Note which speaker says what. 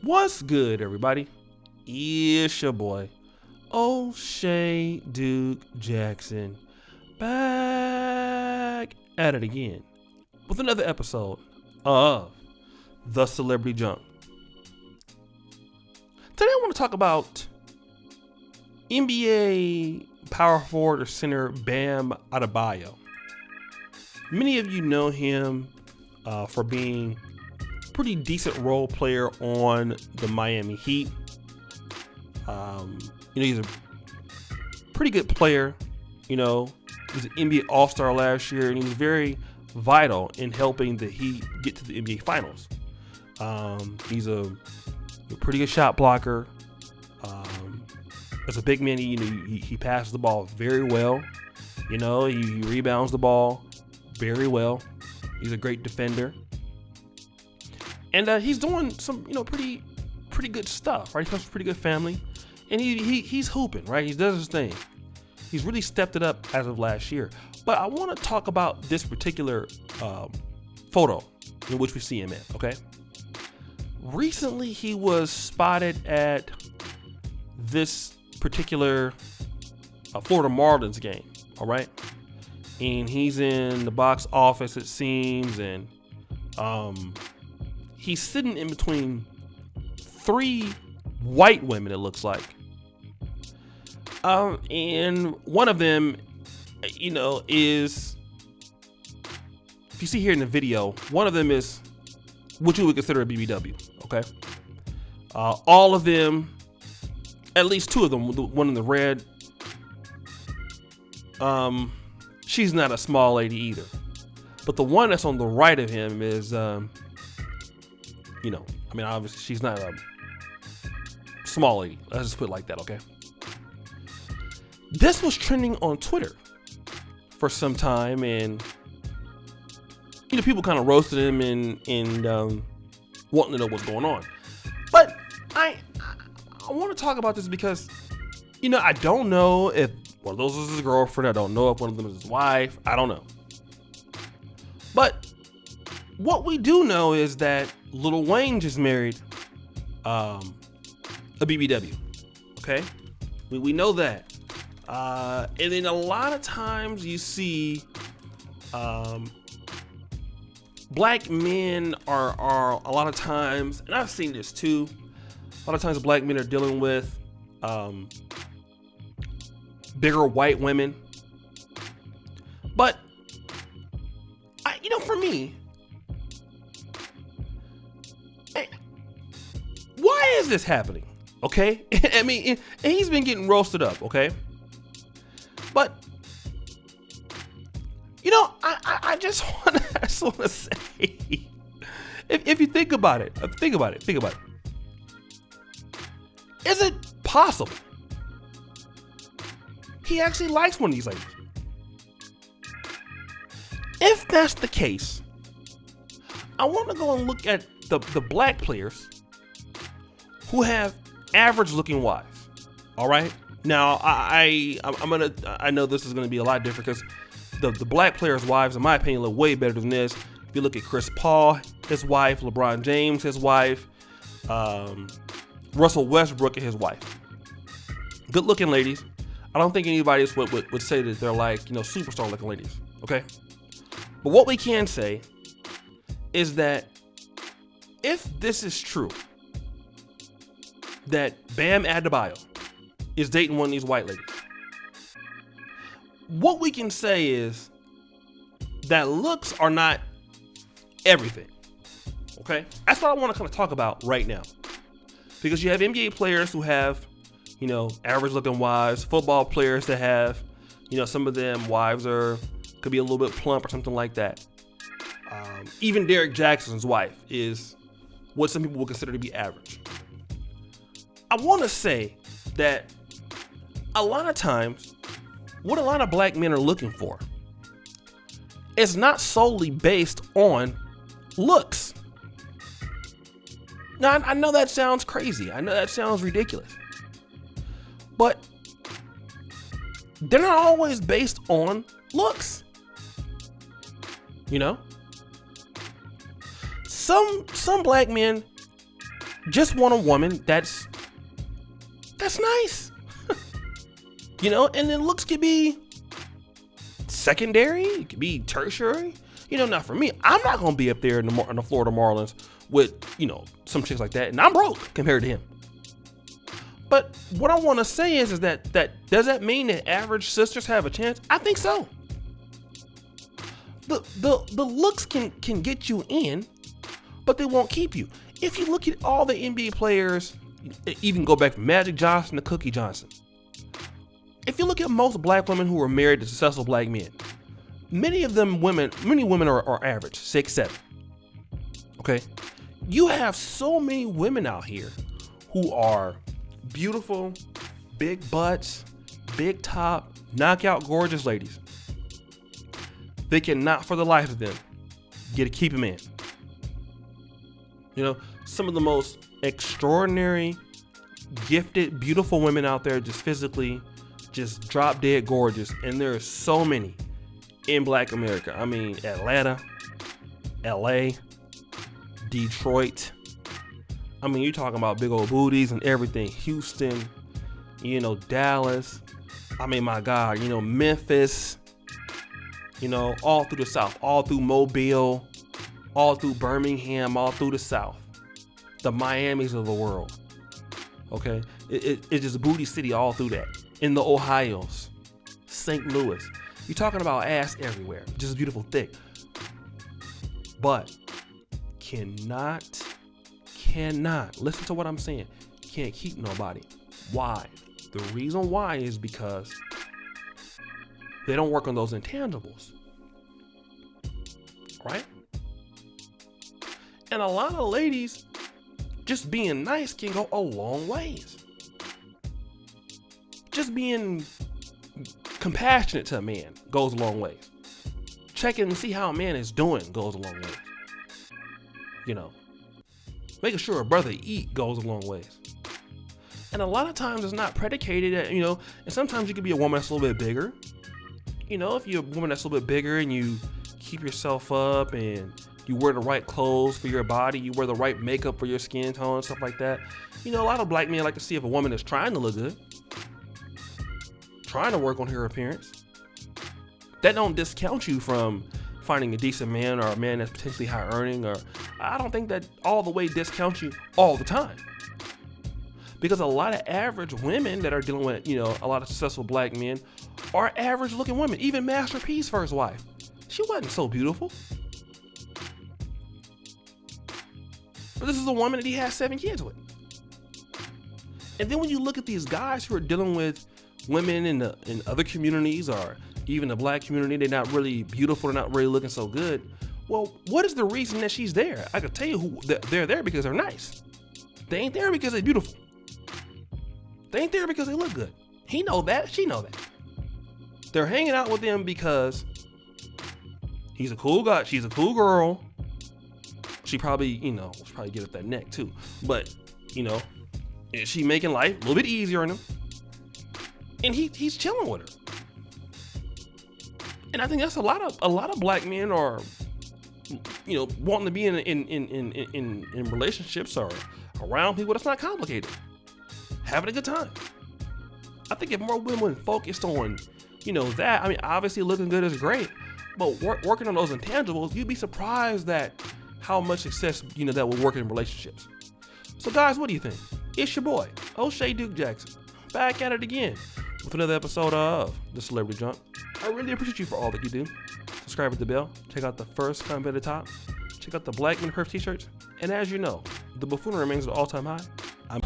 Speaker 1: What's good, everybody? It's your boy, O'Shea Duke Jackson, back at it again with another episode of The Celebrity Jump. Today I want to talk about NBA power forward or center Bam Adebayo. Many of you know him for being a pretty decent role player on the Miami Heat. He's a pretty good player. He was an NBA All-Star last year, and he was very vital in helping the Heat get to the NBA Finals. He's a pretty good shot blocker. As a big man, he passes the ball very well. He rebounds the ball very well. He's a great defender, and he's doing some pretty good stuff. Right, he comes from a pretty good family, and he's hooping. Right, he does his thing. He's really stepped it up as of last year. But I want to talk about this particular photo in which we see him in. Okay, recently he was spotted at this particular Florida Marlins game. All right. And he's in the box office, it seems, and he's sitting in between three white women, it looks like. And one of them, is, if you see here in the video, one of them is what you would consider a BBW, okay? All of them, at least two of them, the one in the red, she's not a small lady either. But the one that's on the right of him is, obviously she's not a small lady. Let's just put it like that, okay? This was trending on Twitter for some time, and, people kind of roasted him and wanting to know what's going on. But I want to talk about this because, I don't know if one of those is his girlfriend. I don't know if one of them is his wife. I don't know. But what we do know is that Lil Wayne just married a BBW. Okay? We know that. And then a lot of times you see black men are a lot of times, and I've seen this too, a lot of times black men are dealing with bigger white women. But for me, why is this happening? Okay, I mean, and he's been getting roasted up. Okay, but I just want to say, if you think about it, is it possible he actually likes one of these ladies? If that's the case, I want to go and look at the black players who have average looking wives. All right. Now I know this is gonna be a lot different because the black players' wives, in my opinion, look way better than this. If you look at Chris Paul, his wife, LeBron James, his wife, Russell Westbrook and his wife. Good looking ladies. I don't think anybody else would say that they're like, superstar looking ladies. Okay. But what we can say is that if this is true, that Bam Adebayo is dating one of these white ladies, what we can say is that looks are not everything. Okay? That's what I want to kind of talk about right now. Because you have NBA players who have, average looking wives, football players that have, some of them wives could be a little bit plump or something like that. Even Derek Jackson's wife is what some people would consider to be average. I want to say that a lot of times, what a lot of black men are looking for is not solely based on looks. Now, I know that sounds crazy. I know that sounds ridiculous. But they're not always based on looks. Some black men just want a woman that's nice. You know, and then looks could be secondary, it could be tertiary. You know, not for me. I'm not gonna be up there in the Florida Marlins with, you know, some chicks like that, and I'm broke compared to him. But what I want to say is that does that mean that average sisters have a chance? I think so. The looks can get you in, but they won't keep you. If you look at all the NBA players, even go back from Magic Johnson to Cookie Johnson. If you look at most black women who are married to successful black men, many women are average, 6'7". Okay, you have so many women out here who are beautiful, big butts, big top, knockout gorgeous ladies. They cannot for the life of them keep him in. You know, some of the most extraordinary, gifted, beautiful women out there, just physically, just drop dead gorgeous, and there are so many in Black America. I mean, Atlanta, LA, Detroit. I mean, you're talking about big old booties and everything. Houston, you know, Dallas. I mean, my God, you know, Memphis, you know, all through the South, all through Mobile, all through Birmingham, all through the South, the Miamis of the world. Okay, it's just booty city all through that. In the Ohios, St. Louis, you're talking about ass everywhere, just beautiful, thick. But cannot, listen to what I'm saying, can't keep nobody. Why? The reason why is because they don't work on those intangibles, right? And a lot of ladies, just being nice can go a long ways. Just being compassionate to a man goes a long ways. Checking and see how a man is doing goes a long ways. You know, making sure a brother eat goes a long ways. And a lot of times it's not predicated at, you know, and sometimes you can be a woman that's a little bit bigger. You know, if you're a woman that's a little bit bigger and you keep yourself up and you wear the right clothes for your body, you wear the right makeup for your skin tone and stuff like that. You know, a lot of black men like to see if a woman is trying to look good, trying to work on her appearance. That don't discount you from finding a decent man or a man that's potentially high earning, or I don't think that all the way discounts you all the time. Because a lot of average women that are dealing with, you know, a lot of successful black men are average looking women. Even Master P's first wife, she wasn't so beautiful. But this is a woman that he has 7 kids with. And then when you look at these guys who are dealing with women in other communities or even the black community, they're not really beautiful, they're not really looking so good. Well, what is the reason that she's there? I can tell you who they're there because they're nice. They ain't there because they're beautiful. They ain't there because they look good. He know that, she know that. They're hanging out with them because he's a cool guy, she's a cool girl. She probably, you know, get up that neck too. But, you know, she making life a little bit easier on him. And he's chilling with her. And I think that's a lot of black men are, you know, wanting to be in relationships or around people that's not complicated. Having a good time. I think if more women focused on, you know, that, I mean, obviously looking good is great, but working on those intangibles, you'd be surprised at how much success, you know, that will work in relationships. So guys, what do you think? It's your boy, O'Shea Duke Jackson, back at it again with another episode of The Celebrity Junk. I really appreciate you for all that you do. Subscribe with the bell. Check out the first comment at the top. Check out the Black Men Perf t-shirts. And as you know, the buffoonery remains at an all-time high. I'm